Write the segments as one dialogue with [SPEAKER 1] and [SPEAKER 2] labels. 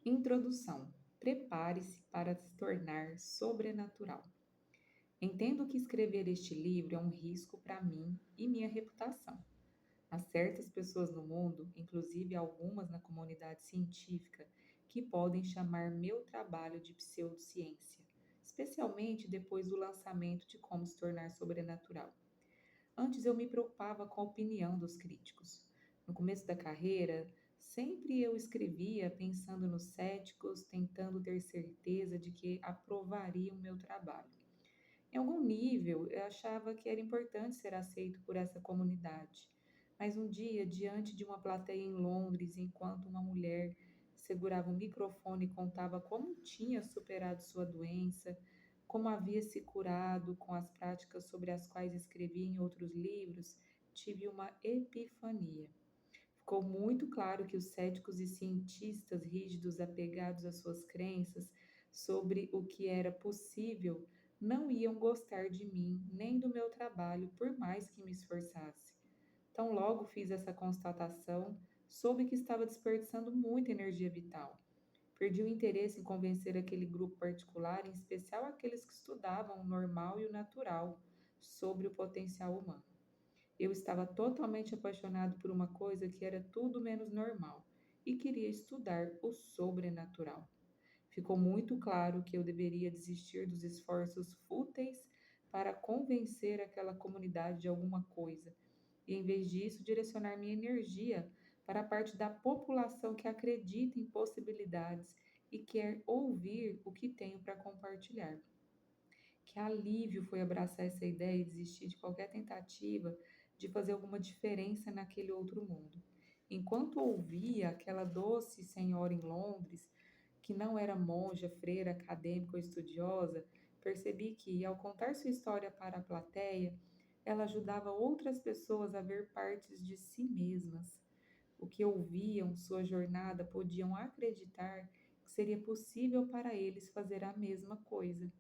[SPEAKER 1] Introdução. Prepare-se para se tornar sobrenatural. Entendo que escrever este livro é um risco para mim e minha reputação. Há certas pessoas no mundo, inclusive algumas na comunidade científica, que podem chamar meu trabalho de pseudociência, especialmente depois do lançamento de Como se tornar sobrenatural. Antes eu me preocupava com a opinião dos críticos. No começo da carreira, sempre eu escrevia pensando nos céticos, tentando ter certeza de que aprovariam o meu trabalho. Em algum nível, eu achava que era importante ser aceito por essa comunidade. Mas um dia, diante de uma plateia em Londres, enquanto uma mulher segurava um microfone e contava como tinha superado sua doença, como havia se curado com as práticas sobre as quais escrevia em outros livros, tive uma epifania. Ficou muito claro que os céticos e cientistas rígidos apegados às suas crenças sobre o que era possível não iam gostar de mim nem do meu trabalho, por mais que me esforçasse. Tão logo fiz essa constatação, soube que estava desperdiçando muita energia vital. Perdi o interesse em convencer aquele grupo particular, em especial aqueles que estudavam o normal e o natural sobre o potencial humano. Eu estava totalmente apaixonado por uma coisa que era tudo menos normal e queria estudar o sobrenatural. Ficou muito claro que eu deveria desistir dos esforços fúteis para convencer aquela comunidade de alguma coisa e, em vez disso, direcionar minha energia para a parte da população que acredita em possibilidades e quer ouvir o que tenho para compartilhar. Que alívio foi abraçar essa ideia e desistir de qualquer tentativa de fazer alguma diferença naquele outro mundo. Enquanto ouvia aquela doce senhora em Londres, que não era monja, freira, acadêmica ou estudiosa, percebi que, ao contar sua história para a plateia, ela ajudava outras pessoas a ver partes de si mesmas. O que ouviam, sua jornada, podiam acreditar que seria possível para eles fazer a mesma coisa.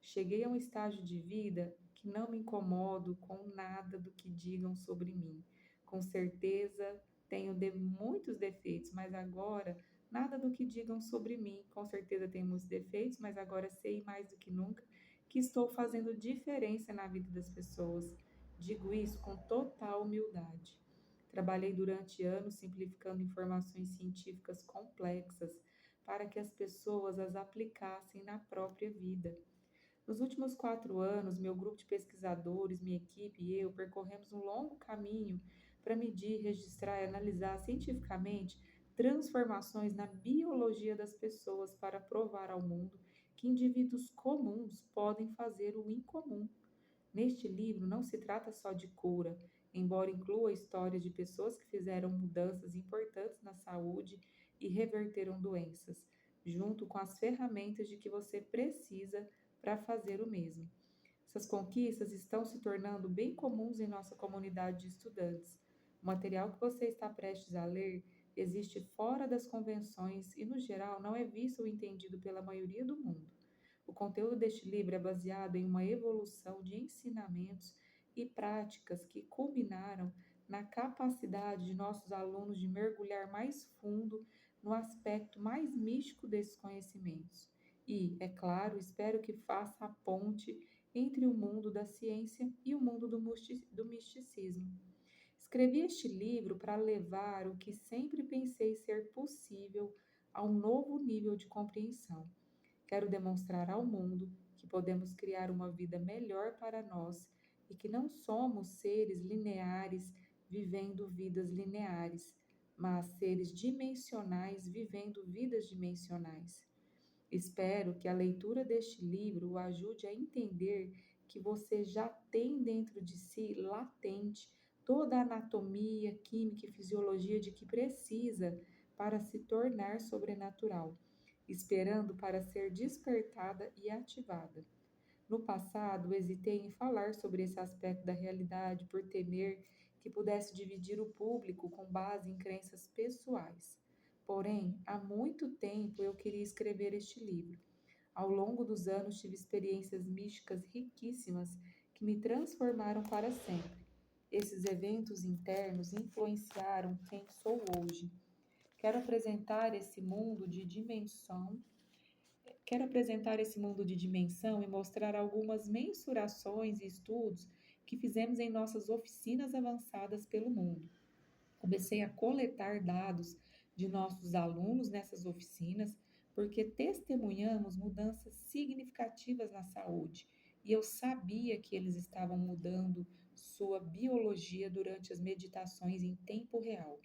[SPEAKER 1] Cheguei a um estágio de vida que não me incomodo com nada do que digam sobre mim. Com certeza tenho muitos defeitos, mas agora nada do que digam sobre mim. Com certeza tenho muitos defeitos, mas agora sei mais do que nunca que estou fazendo diferença na vida das pessoas. Digo isso com total humildade. Trabalhei durante anos simplificando informações científicas complexas para que as pessoas as aplicassem na própria vida. Nos últimos 4 anos, meu grupo de pesquisadores, minha equipe e eu percorremos um longo caminho para medir, registrar e analisar cientificamente transformações na biologia das pessoas para provar ao mundo que indivíduos comuns podem fazer o incomum. Neste livro não se trata só de cura, embora inclua histórias de pessoas que fizeram mudanças importantes na saúde e reverteram doenças, junto com as ferramentas de que você precisa para fazer o mesmo. Essas conquistas estão se tornando bem comuns em nossa comunidade de estudantes. O material que você está prestes a ler existe fora das convenções e, no geral, não é visto ou entendido pela maioria do mundo. O conteúdo deste livro é baseado em uma evolução de ensinamentos e práticas que culminaram na capacidade de nossos alunos de mergulhar mais fundo no aspecto mais místico desses conhecimentos. E, é claro, espero que faça a ponte entre o mundo da ciência e o mundo do misticismo. Escrevi este livro para levar o que sempre pensei ser possível a um novo nível de compreensão. Quero demonstrar ao mundo que podemos criar uma vida melhor para nós e que não somos seres lineares vivendo vidas lineares, mas seres dimensionais vivendo vidas dimensionais. Espero que a leitura deste livro o ajude a entender que você já tem dentro de si latente toda a anatomia, química e fisiologia de que precisa para se tornar sobrenatural, esperando para ser despertada e ativada. No passado, hesitei em falar sobre esse aspecto da realidade por temer que pudesse dividir o público com base em crenças pessoais. Porém, há muito tempo eu queria escrever este livro. Ao longo dos anos, tive experiências místicas riquíssimas que me transformaram para sempre. Esses eventos internos influenciaram quem sou hoje. Quero apresentar esse mundo de dimensão Quero apresentar esse mundo de dimensão e mostrar algumas mensurações e estudos que fizemos em nossas oficinas avançadas pelo mundo. Comecei a coletar dados de nossos alunos nessas oficinas, porque testemunhamos mudanças significativas na saúde e eu sabia que eles estavam mudando sua biologia durante as meditações em tempo real.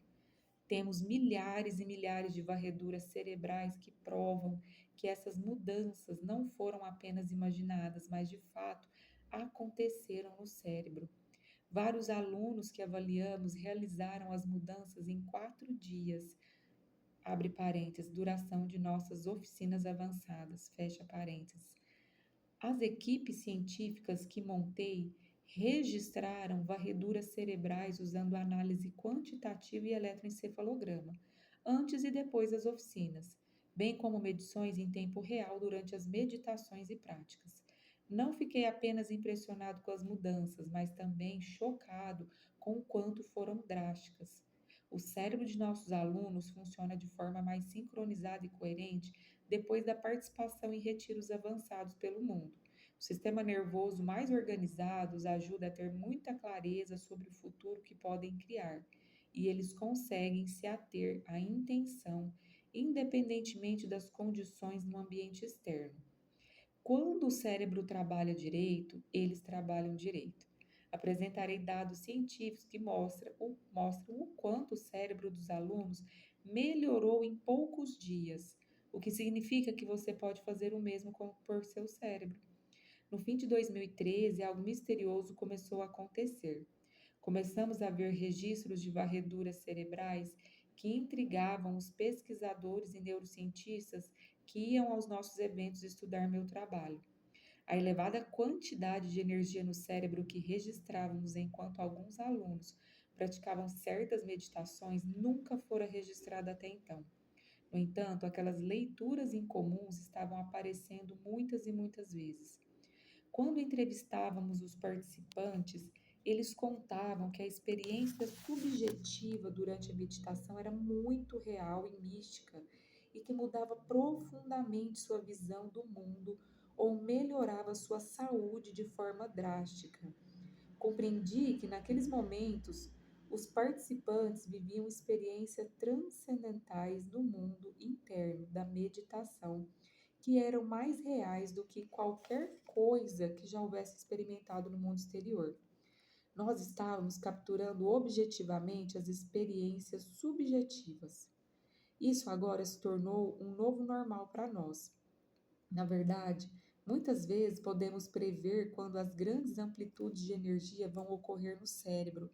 [SPEAKER 1] Temos milhares e milhares de varreduras cerebrais que provam que essas mudanças não foram apenas imaginadas, mas de fato aconteceram no cérebro. Vários alunos que avaliamos realizaram as mudanças em 4 dias, abre parênteses, duração de nossas oficinas avançadas, fecha parênteses. As equipes científicas que montei registraram varreduras cerebrais usando análise quantitativa e eletroencefalograma, antes e depois das oficinas, bem como medições em tempo real durante as meditações e práticas. Não fiquei apenas impressionado com as mudanças, mas também chocado com o quanto foram drásticas. O cérebro de nossos alunos funciona de forma mais sincronizada e coerente depois da participação em retiros avançados pelo mundo. O sistema nervoso mais organizado os ajuda a ter muita clareza sobre o futuro que podem criar, e eles conseguem se ater à intenção, independentemente das condições no ambiente externo. Quando o cérebro trabalha direito, eles trabalham direito. Apresentarei dados científicos que mostram o quanto o cérebro dos alunos melhorou em poucos dias, o que significa que você pode fazer o mesmo por seu cérebro. No fim de 2013, algo misterioso começou a acontecer. Começamos a ver registros de varreduras cerebrais que intrigavam os pesquisadores e neurocientistas que iam aos nossos eventos estudar meu trabalho. A elevada quantidade de energia no cérebro que registrávamos enquanto alguns alunos praticavam certas meditações nunca fora registrada até então. No entanto, aquelas leituras incomuns estavam aparecendo muitas e muitas vezes. Quando entrevistávamos os participantes, eles contavam que a experiência subjetiva durante a meditação era muito real e mística e que mudava profundamente sua visão do mundo ou melhorava sua saúde de forma drástica. Compreendi que naqueles momentos os participantes viviam experiências transcendentais do mundo interno da meditação que eram mais reais do que qualquer coisa que já houvesse experimentado no mundo exterior. Nós estávamos capturando objetivamente as experiências subjetivas. Isso agora se tornou um novo normal para nós. Na verdade, muitas vezes podemos prever quando as grandes amplitudes de energia vão ocorrer no cérebro,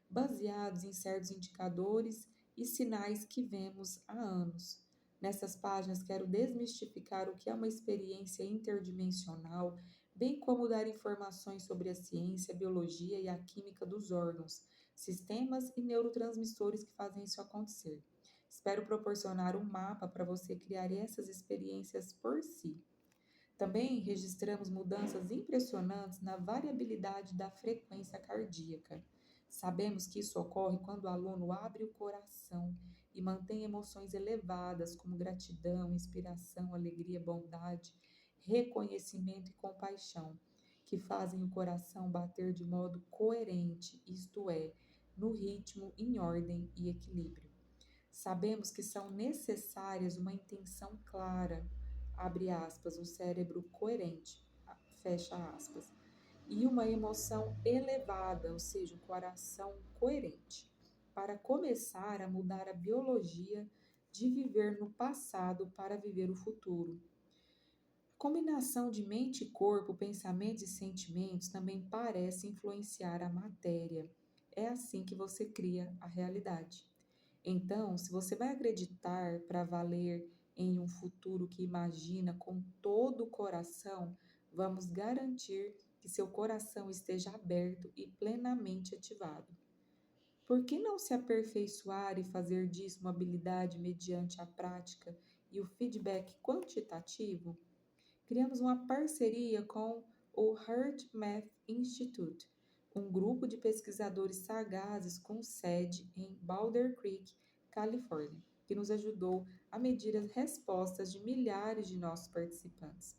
[SPEAKER 1] baseados em certos indicadores e sinais que vemos há anos. Nessas páginas, quero desmistificar o que é uma experiência interdimensional, bem como dar informações sobre a ciência, a biologia e a química dos órgãos, sistemas e neurotransmissores que fazem isso acontecer. Espero proporcionar um mapa para você criar essas experiências por si. Também registramos mudanças impressionantes na variabilidade da frequência cardíaca. Sabemos que isso ocorre quando o aluno abre o coração e mantém emoções elevadas como gratidão, inspiração, alegria, bondade, reconhecimento e compaixão, que fazem o coração bater de modo coerente, isto é, no ritmo, em ordem e equilíbrio. Sabemos que são necessárias uma intenção clara, abre aspas, um cérebro coerente, fecha aspas, e uma emoção elevada, ou seja, um coração coerente, para começar a mudar a biologia de viver no passado para viver o futuro. A combinação de mente e corpo, pensamentos e sentimentos também parece influenciar a matéria. É assim que você cria a realidade. Então, se você vai acreditar para valer em um futuro que imagina com todo o coração, vamos garantir que seu coração esteja aberto e plenamente ativado. Por que não se aperfeiçoar e fazer disso uma habilidade mediante a prática e o feedback quantitativo? Criamos uma parceria com o Heart Math Institute, um grupo de pesquisadores sagazes com sede em Boulder Creek, Califórnia. que nos ajudou a medir as respostas de milhares de nossos participantes.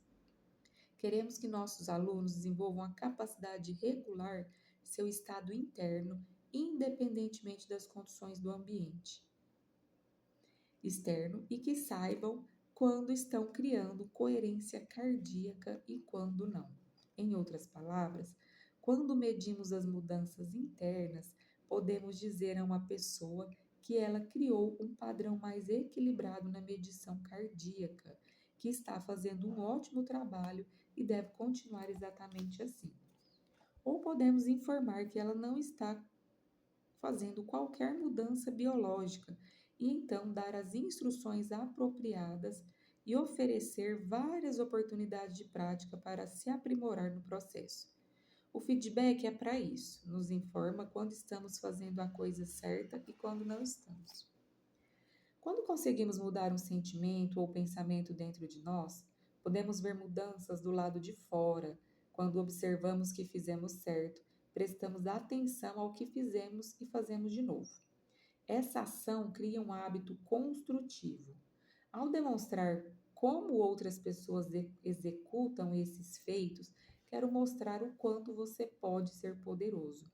[SPEAKER 1] Queremos que nossos alunos desenvolvam a capacidade de regular seu estado interno, independentemente das condições do ambiente externo e que saibam quando estão criando coerência cardíaca e quando não. Em outras palavras, quando medimos as mudanças internas, podemos dizer a uma pessoa que ela criou um padrão mais equilibrado na medição cardíaca, que está fazendo um ótimo trabalho e deve continuar exatamente assim. Ou podemos informar que ela não está fazendo qualquer mudança biológica e então dar as instruções apropriadas e oferecer várias oportunidades de prática para se aprimorar no processo. O feedback é para isso, nos informa quando estamos fazendo a coisa certa e quando não estamos. Quando conseguimos mudar um sentimento ou pensamento dentro de nós, podemos ver mudanças do lado de fora. Quando observamos que fizemos certo, prestamos atenção ao que fizemos e fazemos de novo. Essa ação cria um hábito construtivo. Ao demonstrar como outras pessoas executam esses feitos, quero mostrar o quanto você pode ser poderoso.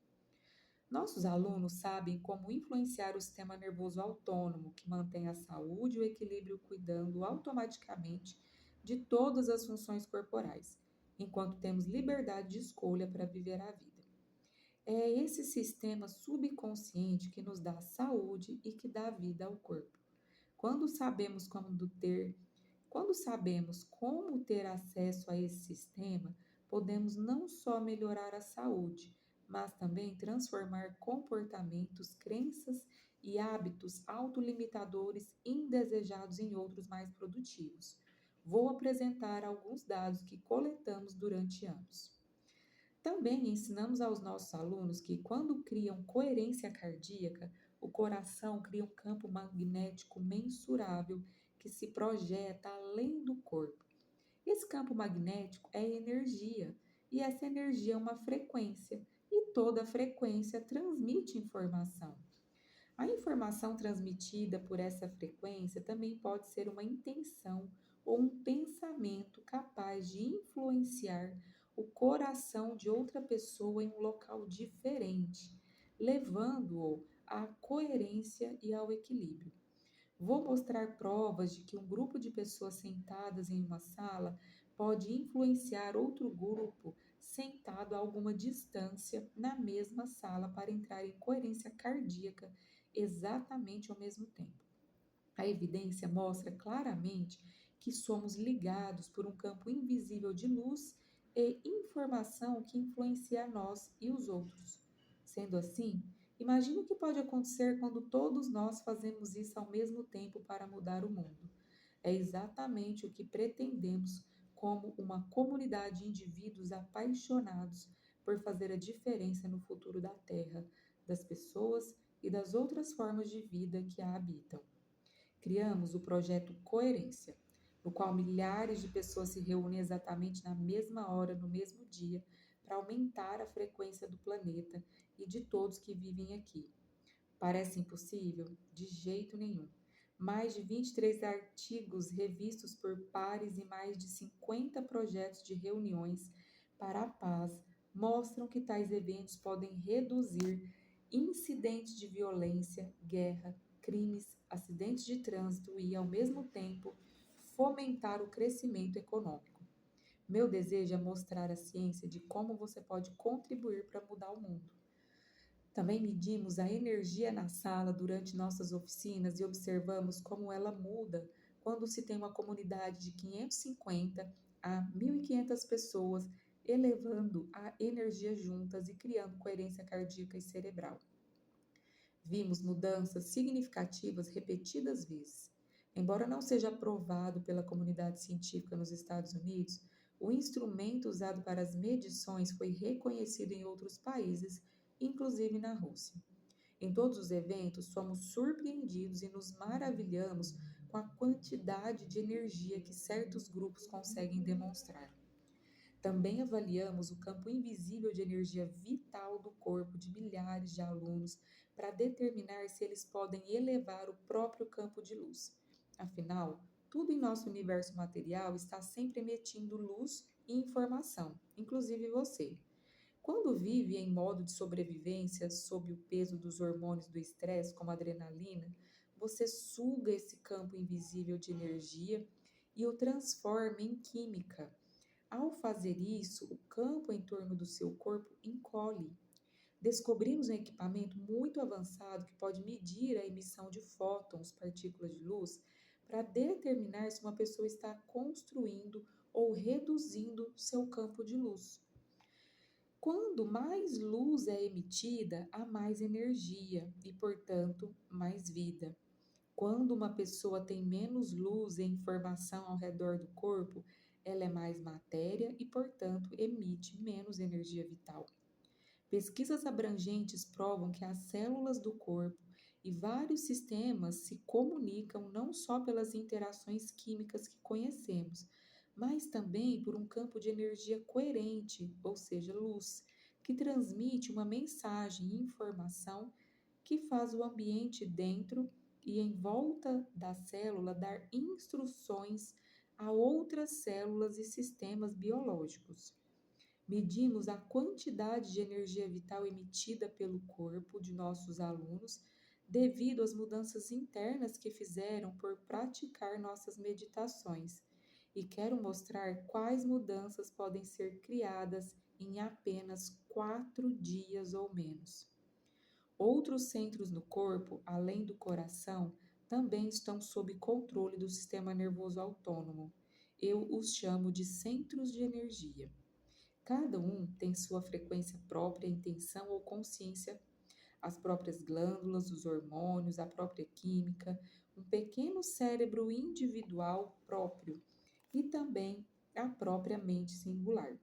[SPEAKER 1] Nossos alunos sabem como influenciar o sistema nervoso autônomo, que mantém a saúde e o equilíbrio cuidando automaticamente de todas as funções corporais, enquanto temos liberdade de escolha para viver a vida. É esse sistema subconsciente que nos dá saúde e que dá vida ao corpo. Quando sabemos quando sabemos como ter acesso a esse sistema, podemos não só melhorar a saúde, mas também transformar comportamentos, crenças e hábitos autolimitadores indesejados em outros mais produtivos. Vou apresentar alguns dados que coletamos durante anos. Também ensinamos aos nossos alunos que, quando criam coerência cardíaca, o coração cria um campo magnético mensurável que se projeta além do corpo. Esse campo magnético é energia, e essa energia é uma frequência, e toda frequência transmite informação. A informação transmitida por essa frequência também pode ser uma intenção ou um pensamento capaz de influenciar o coração de outra pessoa em um local diferente, levando-o à coerência e ao equilíbrio. Vou mostrar provas de que um grupo de pessoas sentadas em uma sala pode influenciar outro grupo sentado a alguma distância na mesma sala para entrar em coerência cardíaca exatamente ao mesmo tempo. A evidência mostra claramente que somos ligados por um campo invisível de luz e informação que influencia nós e os outros. Sendo assim, imagine o que pode acontecer quando todos nós fazemos isso ao mesmo tempo para mudar o mundo. É exatamente o que pretendemos como uma comunidade de indivíduos apaixonados por fazer a diferença no futuro da Terra, das pessoas e das outras formas de vida que a habitam. Criamos o projeto Coerência, no qual milhares de pessoas se reúnem exatamente na mesma hora, no mesmo dia, para aumentar a frequência do planeta e de todos que vivem aqui. Parece impossível? De jeito nenhum. Mais de 23 artigos revistos por pares e mais de 50 projetos de reuniões para a paz mostram que tais eventos podem reduzir incidentes de violência, guerra, crimes, acidentes de trânsito e, ao mesmo tempo, fomentar o crescimento econômico. Meu desejo é mostrar a ciência de como você pode contribuir para mudar o mundo. Também medimos a energia na sala durante nossas oficinas e observamos como ela muda quando se tem uma comunidade de 550 a 1.500 pessoas elevando a energia juntas e criando coerência cardíaca e cerebral. Vimos mudanças significativas repetidas vezes. Embora não seja aprovado pela comunidade científica nos Estados Unidos, o instrumento usado para as medições foi reconhecido em outros países, inclusive na Rússia. Em todos os eventos, somos surpreendidos e nos maravilhamos com a quantidade de energia que certos grupos conseguem demonstrar. Também avaliamos o campo invisível de energia vital do corpo de milhares de alunos para determinar se eles podem elevar o próprio campo de luz. Afinal, tudo em nosso universo material está sempre emitindo luz e informação, inclusive você. Quando vive em modo de sobrevivência sob o peso dos hormônios do estresse, como a adrenalina, você suga esse campo invisível de energia e o transforma em química. Ao fazer isso, o campo em torno do seu corpo encolhe. Descobrimos um equipamento muito avançado que pode medir a emissão de fótons, partículas de luz, para determinar se uma pessoa está construindo ou reduzindo seu campo de luz. Quando mais luz é emitida, há mais energia e, portanto, mais vida. Quando uma pessoa tem menos luz e informação ao redor do corpo, ela é mais matéria e, portanto, emite menos energia vital. Pesquisas abrangentes provam que as células do corpo e vários sistemas se comunicam não só pelas interações químicas que conhecemos, mas também por um campo de energia coerente, ou seja, luz, que transmite uma mensagem e informação que faz o ambiente dentro e em volta da célula dar instruções a outras células e sistemas biológicos. Medimos a quantidade de energia vital emitida pelo corpo de nossos alunos devido às mudanças internas que fizeram por praticar nossas meditações. E quero mostrar quais mudanças podem ser criadas em apenas 4 dias ou menos. Outros centros no corpo, além do coração, também estão sob controle do sistema nervoso autônomo. Eu os chamo de centros de energia. Cada um tem sua frequência própria, intenção ou consciência, as próprias glândulas, os hormônios, a própria química, um pequeno cérebro individual próprio e também a própria mente singular.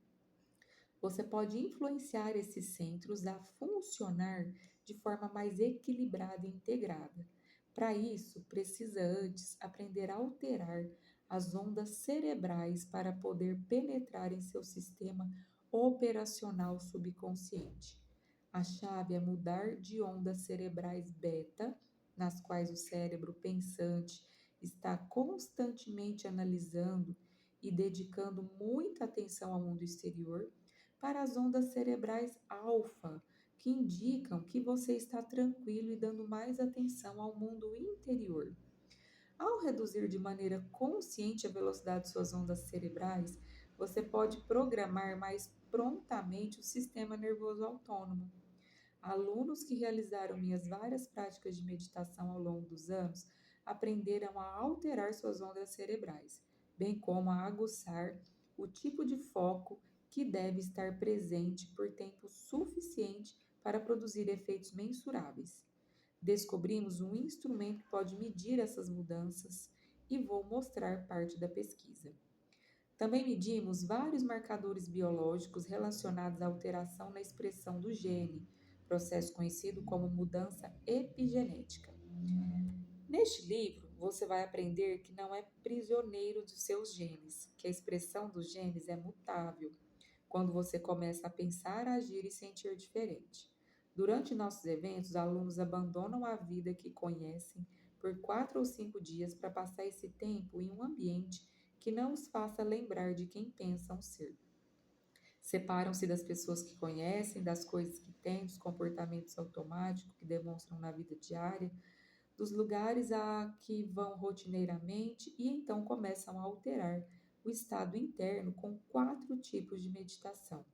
[SPEAKER 1] Você pode influenciar esses centros a funcionar de forma mais equilibrada e integrada. Para isso, precisa antes aprender a alterar as ondas cerebrais para poder penetrar em seu sistema operacional subconsciente. A chave é mudar de ondas cerebrais beta, nas quais o cérebro pensante está constantemente analisando e dedicando muita atenção ao mundo exterior, para as ondas cerebrais alfa, que indicam que você está tranquilo e dando mais atenção ao mundo interior. Ao reduzir de maneira consciente a velocidade de suas ondas cerebrais, você pode programar mais prontamente o sistema nervoso autônomo. Alunos que realizaram minhas várias práticas de meditação ao longo dos anos aprenderam a alterar suas ondas cerebrais, bem como a aguçar o tipo de foco que deve estar presente por tempo suficiente para produzir efeitos mensuráveis. Descobrimos um instrumento que pode medir essas mudanças e vou mostrar parte da pesquisa. Também medimos vários marcadores biológicos relacionados à alteração na expressão do gene, processo conhecido como mudança epigenética. Neste livro, você vai aprender que não é prisioneiro dos seus genes, que a expressão dos genes é mutável quando você começa a pensar, agir e sentir diferente. Durante nossos eventos, alunos abandonam a vida que conhecem por 4 ou 5 dias para passar esse tempo em um ambiente que não os faça lembrar de quem pensam ser. Separam-se das pessoas que conhecem, das coisas que têm, dos comportamentos automáticos que demonstram na vida diária, dos lugares a que vão rotineiramente e então começam a alterar o estado interno com 4 tipos de meditação: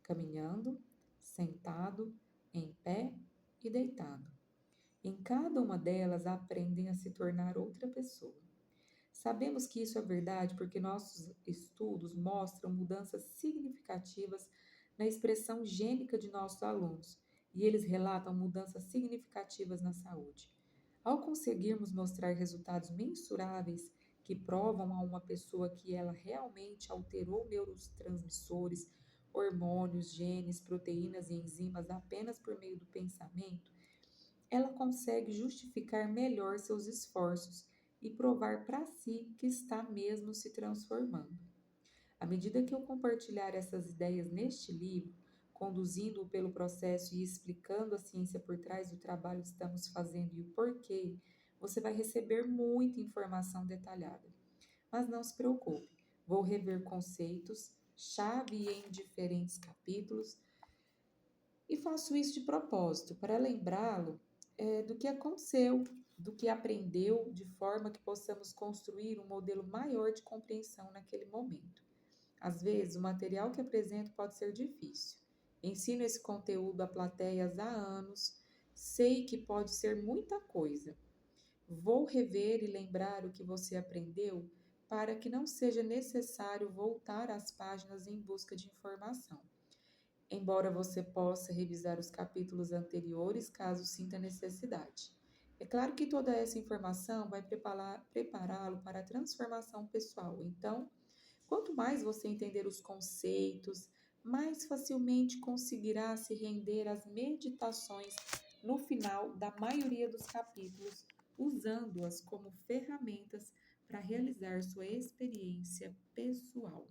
[SPEAKER 1] caminhando, sentado, em pé e deitado. Em cada uma delas aprendem a se tornar outra pessoa. Sabemos que isso é verdade porque nossos estudos mostram mudanças significativas na expressão gênica de nossos alunos e eles relatam mudanças significativas na saúde. Ao conseguirmos mostrar resultados mensuráveis que provam a uma pessoa que ela realmente alterou neurotransmissores, hormônios, genes, proteínas e enzimas apenas por meio do pensamento, ela consegue justificar melhor seus esforços e provar para si que está mesmo se transformando. À medida que eu compartilhar essas ideias neste livro, conduzindo-o pelo processo e explicando a ciência por trás do trabalho que estamos fazendo e o porquê, você vai receber muita informação detalhada. Mas não se preocupe, vou rever conceitos, chave em diferentes capítulos, e faço isso de propósito, para lembrá-lo do que aconteceu, do que aprendeu, de forma que possamos construir um modelo maior de compreensão naquele momento. Às vezes, o material que apresento pode ser difícil. Ensino esse conteúdo a plateias há anos, sei que pode ser muita coisa. Vou rever e lembrar o que você aprendeu para que não seja necessário voltar às páginas em busca de informação. Embora você possa revisar os capítulos anteriores caso sinta necessidade. É claro que toda essa informação vai prepará-lo para a transformação pessoal. Então, quanto mais você entender os conceitos, mais facilmente conseguirá se render às meditações no final da maioria dos capítulos, usando-as como ferramentas para realizar sua experiência pessoal.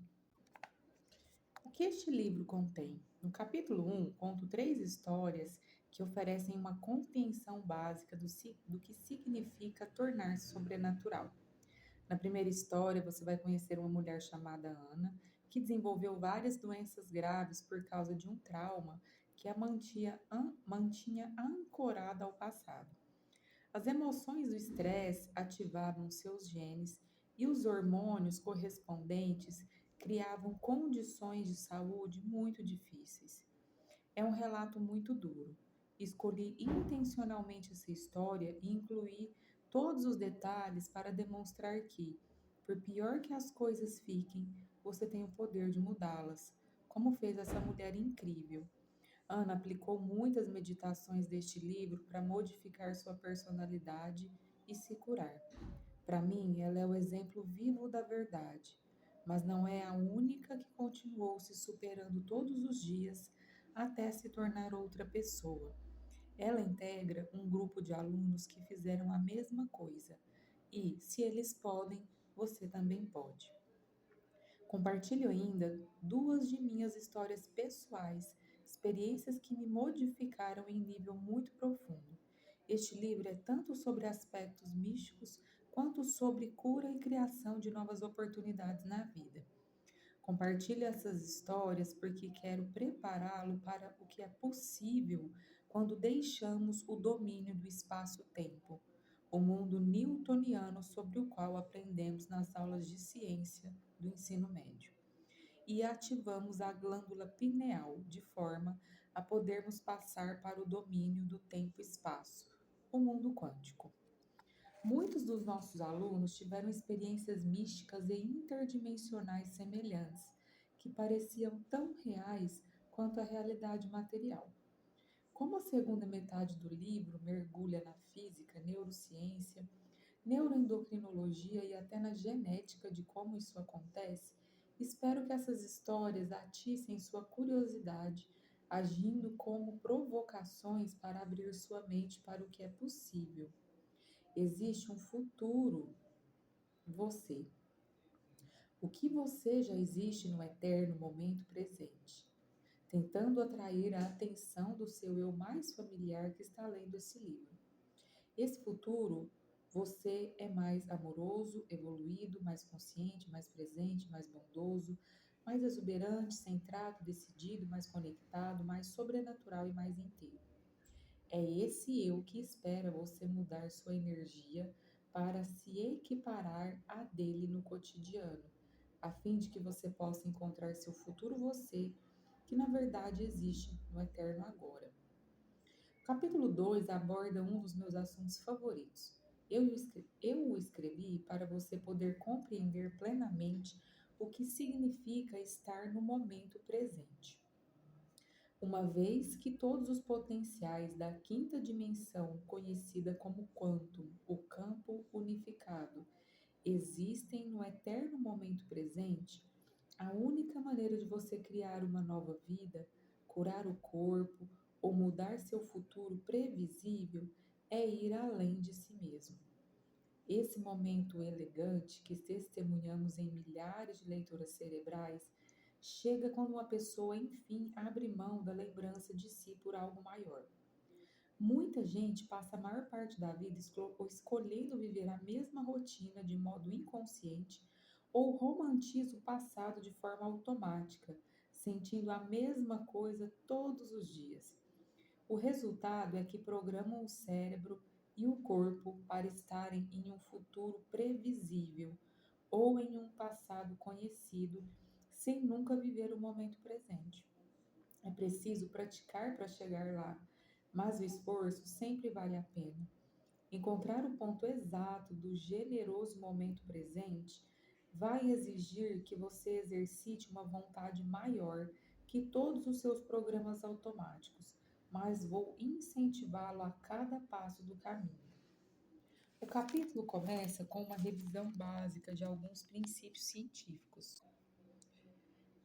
[SPEAKER 1] O que este livro contém? No capítulo 1, conto 3 histórias que oferecem uma compreensão básica do que significa tornar-se sobrenatural. Na primeira história, você vai conhecer uma mulher chamada Ana, que desenvolveu várias doenças graves por causa de um trauma que a mantinha ancorada ao passado. As emoções do estresse ativavam seus genes e os hormônios correspondentes criavam condições de saúde muito difíceis. É um relato muito duro. Escolhi intencionalmente essa história e incluí todos os detalhes para demonstrar que, por pior que as coisas fiquem, você tem o poder de mudá-las, como fez essa mulher incrível. Ana aplicou muitas meditações deste livro para modificar sua personalidade e se curar. Para mim, ela é o exemplo vivo da verdade, mas não é a única que continuou se superando todos os dias até se tornar outra pessoa. Ela integra um grupo de alunos que fizeram a mesma coisa e, se eles podem, você também pode. Compartilho ainda 2 de minhas histórias pessoais, experiências que me modificaram em nível muito profundo. Este livro é tanto sobre aspectos místicos quanto sobre cura e criação de novas oportunidades na vida. Compartilho essas histórias porque quero prepará-lo para o que é possível quando deixamos o domínio do espaço-tempo, o mundo newtoniano sobre o qual aprendemos nas aulas de ciência do ensino médio, e ativamos a glândula pineal de forma a podermos passar para o domínio do tempo-espaço, o mundo quântico. Muitos dos nossos alunos tiveram experiências místicas e interdimensionais semelhantes, que pareciam tão reais quanto a realidade material. Como a segunda metade do livro mergulha na física, neurociência, neuroendocrinologia e até na genética de como isso acontece, espero que essas histórias atiçem sua curiosidade, agindo como provocações para abrir sua mente para o que é possível. Existe um futuro você. O que você já existe no eterno momento presente, tentando atrair a atenção do seu eu mais familiar que está lendo esse livro. Esse futuro, você é mais amoroso, evoluído, mais consciente, mais presente, mais bondoso, mais exuberante, centrado, decidido, mais conectado, mais sobrenatural e mais inteiro. É esse eu que espera você mudar sua energia para se equiparar à dele no cotidiano, a fim de que você possa encontrar seu futuro você, que na verdade existe no eterno agora. O capítulo 2 aborda um dos meus assuntos favoritos. Eu o escrevi para você poder compreender plenamente o que significa estar no momento presente. Uma vez que todos os potenciais da quinta dimensão, conhecida como quantum, o campo unificado, existem no eterno momento presente, a única maneira de você criar uma nova vida, curar o corpo ou mudar seu futuro previsível é ir além de si mesmo. Esse momento elegante que testemunhamos em milhares de leituras cerebrais chega quando uma pessoa, enfim, abre mão da lembrança de si por algo maior. Muita gente passa a maior parte da vida escolhendo viver a mesma rotina de modo inconsciente ou romantiza o passado de forma automática, sentindo a mesma coisa todos os dias. O resultado é que programam o cérebro e o corpo para estarem em um futuro previsível ou em um passado conhecido, sem nunca viver o momento presente. É preciso praticar para chegar lá, mas o esforço sempre vale a pena. Encontrar o ponto exato do generoso momento presente vai exigir que você exercite uma vontade maior que todos os seus programas automáticos, mas vou incentivá-lo a cada passo do caminho. O capítulo começa com uma revisão básica de alguns princípios científicos,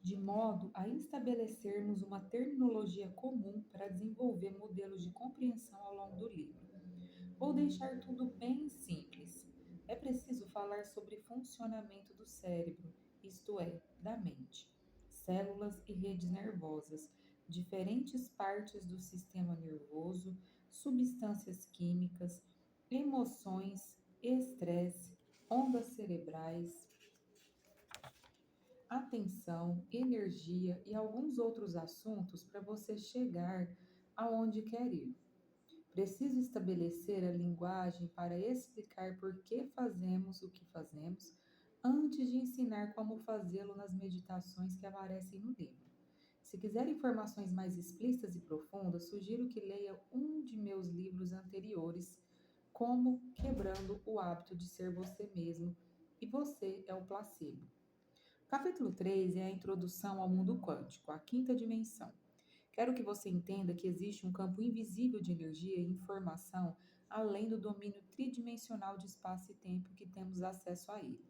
[SPEAKER 1] de modo a estabelecermos uma terminologia comum para desenvolver modelos de compreensão ao longo do livro. Vou deixar tudo bem simples. É preciso falar sobre funcionamento do cérebro, isto é, da mente, células e redes nervosas, diferentes partes do sistema nervoso, substâncias químicas, emoções, estresse, ondas cerebrais, atenção, energia e alguns outros assuntos para você chegar aonde quer ir. Preciso estabelecer a linguagem para explicar por que fazemos o que fazemos, antes de ensinar como fazê-lo nas meditações que aparecem no livro. Se quiser informações mais explícitas e profundas, sugiro que leia um de meus livros anteriores, como Quebrando o Hábito de Ser Você Mesmo e Você é o Placebo. Capítulo 3 é a introdução ao mundo quântico, a quinta dimensão. Quero que você entenda que existe um campo invisível de energia e informação além do domínio tridimensional de espaço e tempo que temos acesso a ele.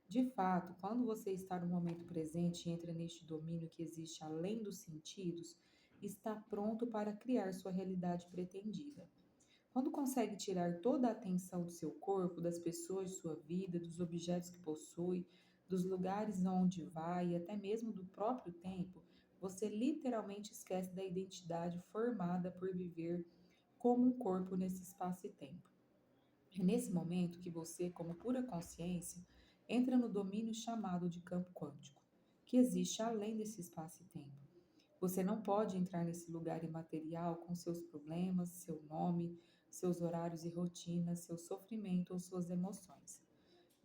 [SPEAKER 1] De fato, quando você está no momento presente e entra neste domínio que existe além dos sentidos, está pronto para criar sua realidade pretendida. Quando consegue tirar toda a atenção do seu corpo, das pessoas de sua vida, dos objetos que possui, dos lugares onde vai e até mesmo do próprio tempo, você literalmente esquece da identidade formada por viver como um corpo nesse espaço e tempo. É nesse momento que você, como pura consciência, entra no domínio chamado de campo quântico, que existe além desse espaço e tempo. Você não pode entrar nesse lugar imaterial com seus problemas, seu nome, seus horários e rotinas, seu sofrimento ou suas emoções.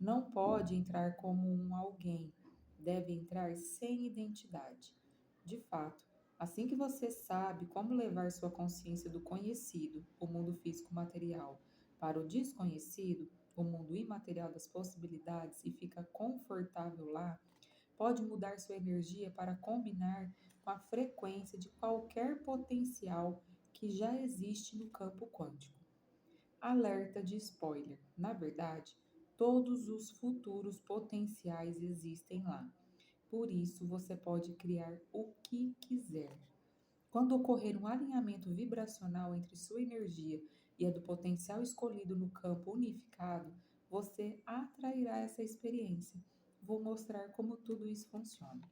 [SPEAKER 1] Não pode entrar como um alguém, deve entrar sem identidade. De fato, assim que você sabe como levar sua consciência do conhecido, o mundo físico material, para o desconhecido, o mundo imaterial das possibilidades, e fica confortável lá, pode mudar sua energia para combinar com a frequência de qualquer potencial que já existe no campo quântico. Alerta de spoiler: na verdade, todos os futuros potenciais existem lá. Por isso, você pode criar o que quiser. Quando ocorrer um alinhamento vibracional entre sua energia e a do potencial escolhido no campo unificado, você atrairá essa experiência. Vou mostrar como tudo isso funciona.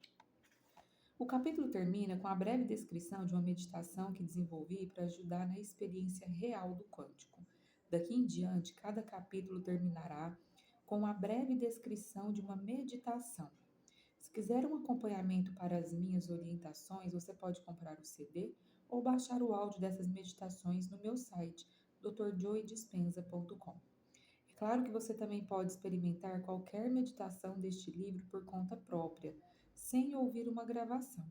[SPEAKER 1] O capítulo termina com a breve descrição de uma meditação que desenvolvi para ajudar na experiência real do quântico. Daqui em diante, cada capítulo terminará com a breve descrição de uma meditação. Se quiser um acompanhamento para as minhas orientações, você pode comprar o CD ou baixar o áudio dessas meditações no meu site, drjoydispenza.com. É claro que você também pode experimentar qualquer meditação deste livro por conta própria, sem ouvir uma gravação.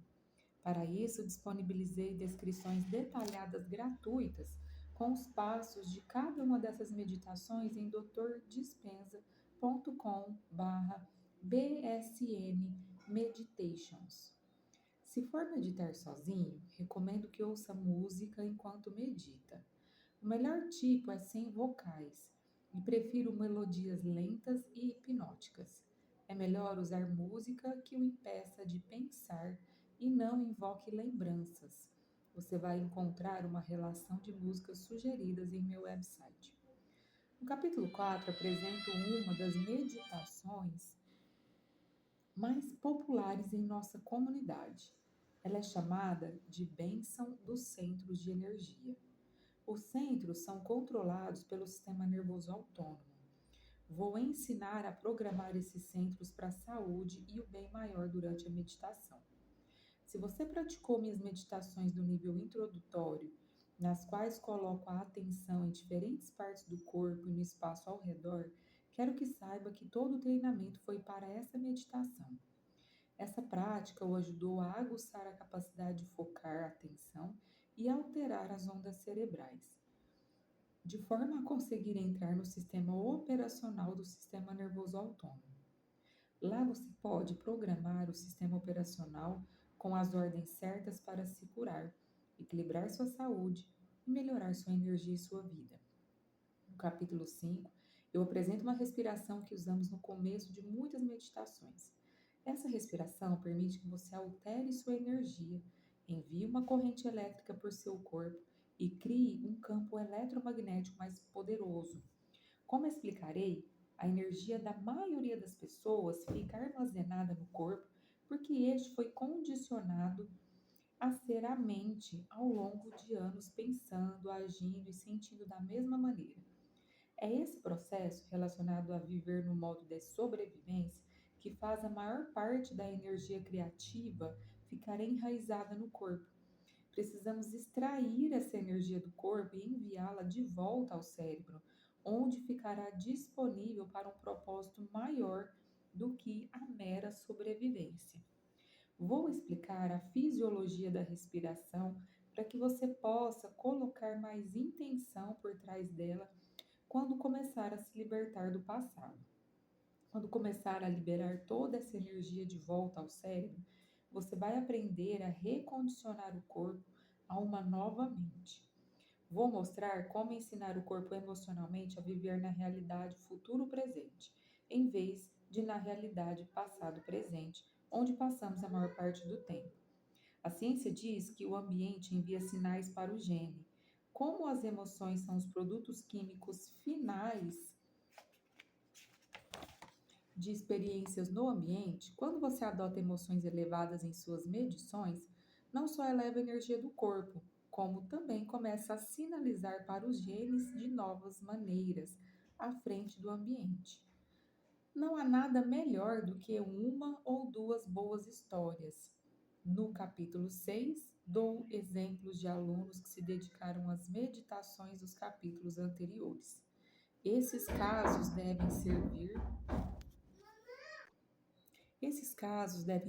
[SPEAKER 1] Para isso, disponibilizei descrições detalhadas gratuitas com os passos de cada uma dessas meditações em drdispensa.com/bsm meditations. Se for meditar sozinho, recomendo que ouça música enquanto medita. O melhor tipo é sem vocais e prefiro melodias lentas e hipnóticas. É melhor usar música que o impeça de pensar e não invoque lembranças. Você vai encontrar uma relação de músicas sugeridas em meu website. No capítulo 4, apresento uma das meditações mais populares em nossa comunidade. Ela é chamada de bênção dos centros de energia. Os centros são controlados pelo sistema nervoso autônomo. Vou ensinar a programar esses centros para a saúde e o bem maior durante a meditação. Se você praticou minhas meditações do nível introdutório, nas quais coloco a atenção em diferentes partes do corpo e no espaço ao redor, quero que saiba que todo o treinamento foi para essa meditação. Essa prática o ajudou a aguçar a capacidade de focar a atenção e alterar as ondas cerebrais, de forma a conseguir entrar no sistema operacional do sistema nervoso autônomo. Lá você pode programar o sistema operacional com as ordens certas para se curar, equilibrar sua saúde e melhorar sua energia e sua vida. No capítulo 5, eu apresento uma respiração que usamos no começo de muitas meditações. Essa respiração permite que você altere sua energia, envie uma corrente elétrica por seu corpo e crie um campo eletromagnético mais poderoso. Como explicarei, a energia da maioria das pessoas fica armazenada no corpo porque este foi condicionado a ser a mente ao longo de anos pensando, agindo e sentindo da mesma maneira. É esse processo relacionado a viver no modo de sobrevivência que faz a maior parte da energia criativa ficar enraizada no corpo. Precisamos extrair essa energia do corpo e enviá-la de volta ao cérebro, onde ficará disponível para um propósito maior do que a mera sobrevivência. Vou explicar a fisiologia da respiração para que você possa colocar mais intenção por trás dela quando começar a se libertar do passado. Quando começar a liberar toda essa energia de volta ao cérebro, você vai aprender a recondicionar o corpo a uma nova mente. Vou mostrar como ensinar o corpo emocionalmente a viver na realidade futuro-presente, em vez de na realidade passado-presente, onde passamos a maior parte do tempo. A ciência diz que o ambiente envia sinais para o gene. Como as emoções são os produtos químicos finais de experiências no ambiente, quando você adota emoções elevadas em suas medições, não só eleva a energia do corpo, como também começa a sinalizar para os genes de novas maneiras à frente do ambiente. Não há nada melhor do que uma ou duas boas histórias. No capítulo 6, dou exemplos de alunos que se dedicaram às meditações dos capítulos anteriores. Esses casos devem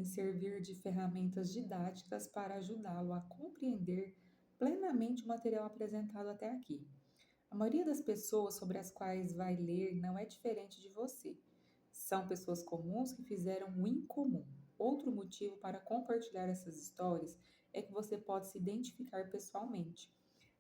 [SPEAKER 1] servir de ferramentas didáticas para ajudá-lo a compreender plenamente o material apresentado até aqui. A maioria das pessoas sobre as quais vai ler não é diferente de você. São pessoas comuns que fizeram o incomum. Outro motivo para compartilhar essas histórias é que você pode se identificar pessoalmente.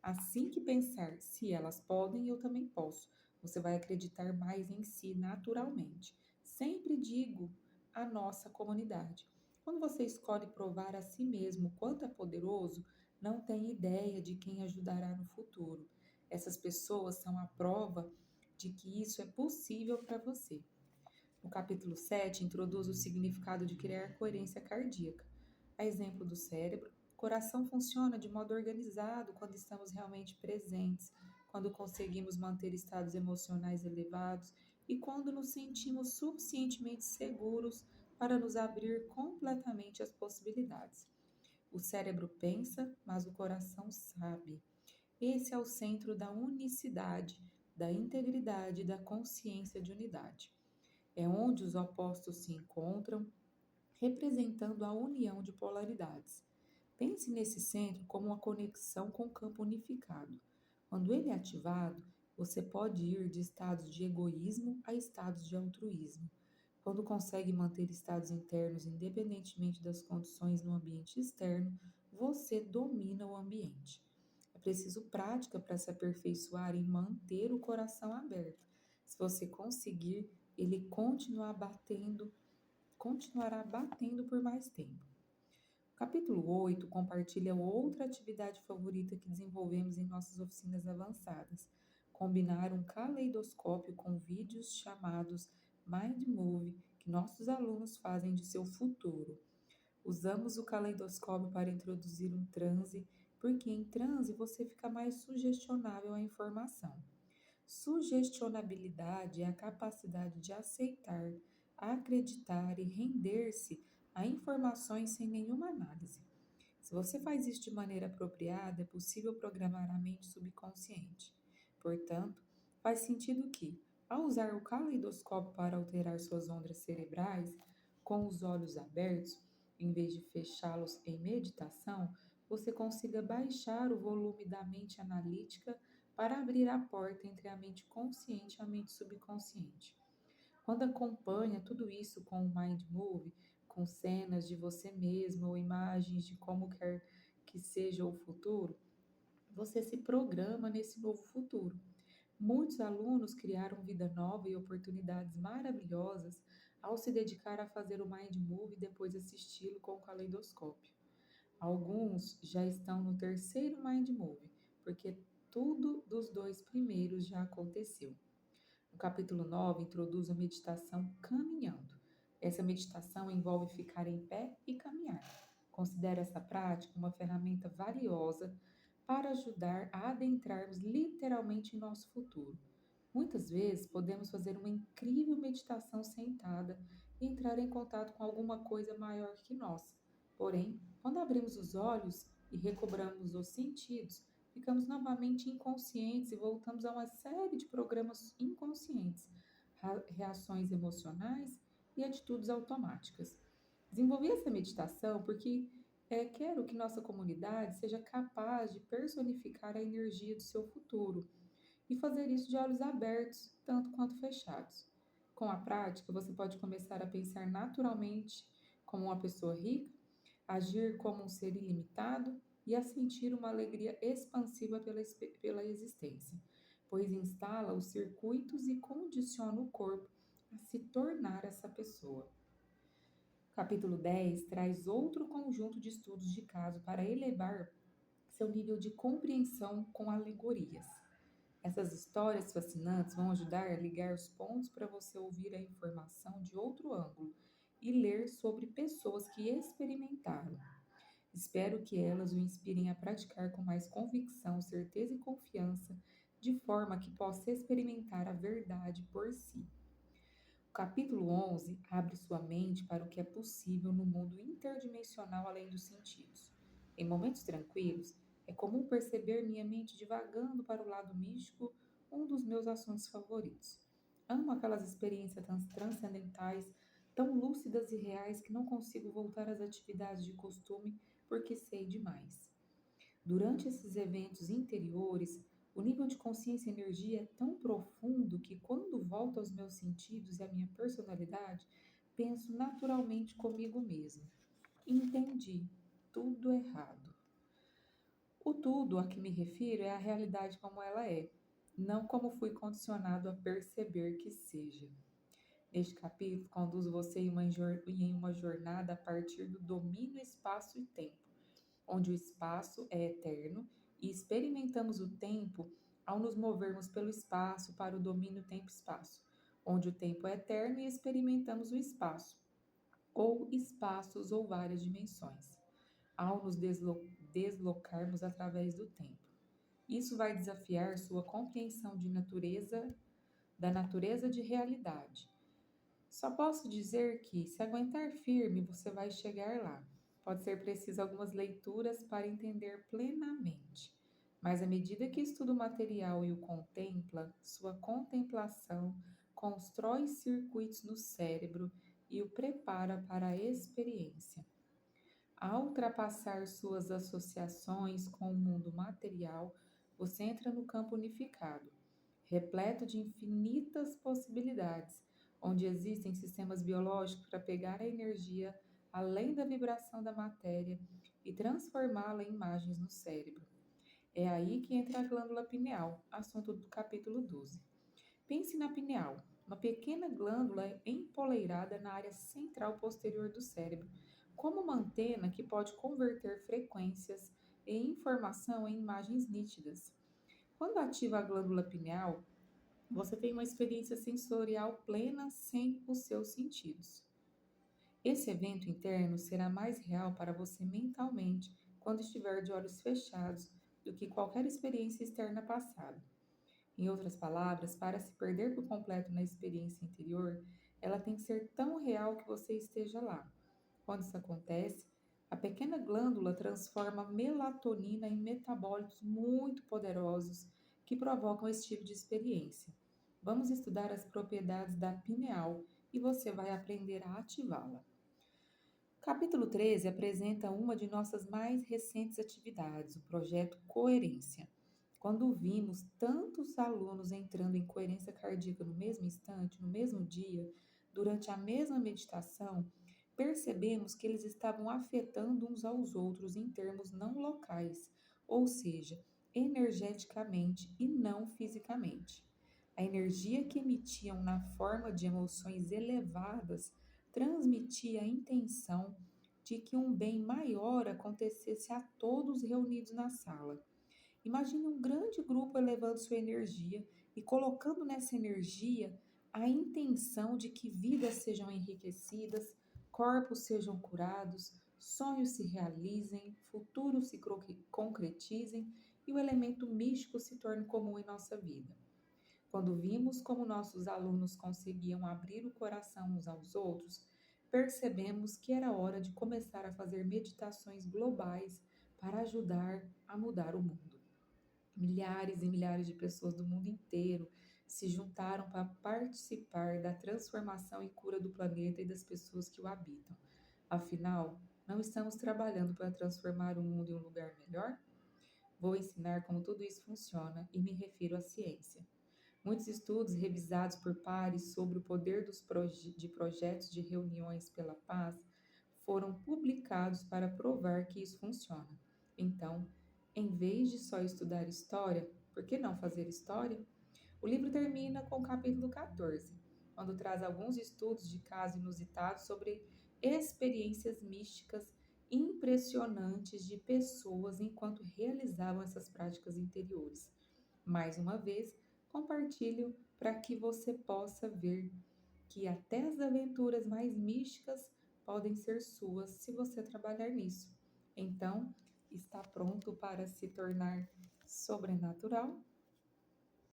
[SPEAKER 1] Assim que pensar, se elas podem, eu também posso, você vai acreditar mais em si naturalmente. Sempre digo à nossa comunidade: quando você escolhe provar a si mesmo o quanto é poderoso, não tem ideia de quem ajudará no futuro. Essas pessoas são a prova de que isso é possível para você. No capítulo 7, introduz o significado de criar coerência cardíaca. A exemplo do cérebro, o coração funciona de modo organizado quando estamos realmente presentes, quando conseguimos manter estados emocionais elevados e quando nos sentimos suficientemente seguros para nos abrir completamente às possibilidades. O cérebro pensa, mas o coração sabe. Esse é o centro da unicidade, da integridade e da consciência de unidade. É onde os opostos se encontram, representando a união de polaridades. Pense nesse centro como uma conexão com o campo unificado. Quando ele é ativado, você pode ir de estados de egoísmo a estados de altruísmo. Quando consegue manter estados internos independentemente das condições no ambiente externo, você domina o ambiente. É preciso prática para se aperfeiçoar e manter o coração aberto. Se você conseguir, ele continuará batendo por mais tempo. O capítulo 8 compartilha outra atividade favorita que desenvolvemos em nossas oficinas avançadas. combinar um caleidoscópio com vídeos chamados Mind Movie que nossos alunos fazem de seu futuro. Usamos o caleidoscópio para introduzir um transe, porque em transe você fica mais sugestionável à informação. Sugestionabilidade é a capacidade de aceitar, acreditar e render-se a informações sem nenhuma análise. Se você faz isso de maneira apropriada, é possível programar a mente subconsciente. Portanto, faz sentido que, ao usar o caleidoscópio para alterar suas ondas cerebrais, com os olhos abertos, em vez de fechá-los em meditação, você consiga baixar o volume da mente analítica para abrir a porta entre a mente consciente e a mente subconsciente. Quando acompanha tudo isso com o Mind Move, com cenas de você mesmo ou imagens de como quer que seja o futuro, você se programa nesse novo futuro. Muitos alunos criaram vida nova e oportunidades maravilhosas ao se dedicar a fazer o Mind Move e depois assisti-lo com o caleidoscópio. Alguns já estão no terceiro Mind Move, porque tudo dos dois primeiros já aconteceu. O capítulo 9 introduz a meditação caminhando. Essa meditação envolve ficar em pé e caminhar. Considero essa prática uma ferramenta valiosa para ajudar a adentrarmos literalmente em nosso futuro. Muitas vezes podemos fazer uma incrível meditação sentada e entrar em contato com alguma coisa maior que nós. Porém, quando abrimos os olhos e recobramos os sentidos, ficamos novamente inconscientes e voltamos a uma série de programas inconscientes, reações emocionais e atitudes automáticas. Desenvolvi essa meditação porque quero que nossa comunidade seja capaz de personificar a energia do seu futuro e fazer isso de olhos abertos, tanto quanto fechados. Com a prática, você pode começar a pensar naturalmente como uma pessoa rica, agir como um ser ilimitado e a sentir uma alegria expansiva pela existência, pois instala os circuitos e condiciona o corpo a se tornar essa pessoa. O capítulo 10 traz outro conjunto de estudos de caso para elevar seu nível de compreensão com alegorias. Essas histórias fascinantes vão ajudar a ligar os pontos para você ouvir a informação de outro ângulo e ler sobre pessoas que experimentaram. Espero que elas o inspirem a praticar com mais convicção, certeza e confiança, de forma que possa experimentar a verdade por si. O capítulo 11 abre sua mente para o que é possível no mundo interdimensional além dos sentidos. Em momentos tranquilos, é comum perceber minha mente divagando para o lado místico, um dos meus assuntos favoritos. Amo aquelas experiências transcendentais, tão lúcidas e reais que não consigo voltar às atividades de costume porque sei demais. Durante esses eventos interiores, o nível de consciência e energia é tão profundo que, quando volto aos meus sentidos e à minha personalidade, penso naturalmente comigo mesmo. Entendi, tudo errado. O tudo a que me refiro é a realidade como ela é, não como fui condicionado a perceber que seja. Neste capítulo, conduzo você em uma jornada a partir do domínio espaço e tempo, onde o espaço é eterno e experimentamos o tempo ao nos movermos pelo espaço para o domínio tempo-espaço, onde o tempo é eterno e experimentamos o espaço, ou espaços ou várias dimensões, ao nos deslocarmos através do tempo. Isso vai desafiar sua compreensão da natureza de realidade. Só posso dizer que, se aguentar firme, você vai chegar lá. Pode ser preciso algumas leituras para entender plenamente, mas à medida que estuda o material e o contempla, sua contemplação constrói circuitos no cérebro e o prepara para a experiência. Ao ultrapassar suas associações com o mundo material, você entra no campo unificado, repleto de infinitas possibilidades, onde existem sistemas biológicos para pegar a energia além da vibração da matéria e transformá-la em imagens no cérebro. É aí que entra a glândula pineal, assunto do capítulo 12. Pense na pineal, uma pequena glândula empoleirada na área central posterior do cérebro, como uma antena que pode converter frequências e informação em imagens nítidas. Quando ativa a glândula pineal, você tem uma experiência sensorial plena sem os seus sentidos. Esse evento interno será mais real para você mentalmente quando estiver de olhos fechados do que qualquer experiência externa passada. Em outras palavras, para se perder por completo na experiência interior, ela tem que ser tão real que você esteja lá. Quando isso acontece, a pequena glândula transforma melatonina em metabólitos muito poderosos que provocam esse tipo de experiência. Vamos estudar as propriedades da pineal e você vai aprender a ativá-la. Capítulo 13 apresenta uma de nossas mais recentes atividades, o projeto Coerência. Quando vimos tantos alunos entrando em coerência cardíaca no mesmo instante, no mesmo dia, durante a mesma meditação, percebemos que eles estavam afetando uns aos outros em termos não locais, ou seja, energeticamente e não fisicamente. A energia que emitiam na forma de emoções elevadas transmitia a intenção de que um bem maior acontecesse a todos reunidos na sala. Imagine um grande grupo elevando sua energia e colocando nessa energia a intenção de que vidas sejam enriquecidas, corpos sejam curados, sonhos se realizem, futuros se concretizem e o elemento místico se torne comum em nossa vida. Quando vimos como nossos alunos conseguiam abrir o coração uns aos outros, percebemos que era hora de começar a fazer meditações globais para ajudar a mudar o mundo. Milhares e milhares de pessoas do mundo inteiro se juntaram para participar da transformação e cura do planeta e das pessoas que o habitam. Afinal, não estamos trabalhando para transformar o mundo em um lugar melhor? Vou ensinar como tudo isso funciona e me refiro à ciência. Muitos estudos revisados por pares sobre o poder de projetos de reuniões pela paz foram publicados para provar que isso funciona. Então, em vez de só estudar história, por que não fazer história? O livro termina com o capítulo 14, quando traz alguns estudos de casos inusitados sobre experiências místicas impressionantes de pessoas enquanto realizavam essas práticas interiores. Mais uma vez, compartilho para que você possa ver que até as aventuras mais místicas podem ser suas se você trabalhar nisso. Então, está pronto para se tornar sobrenatural?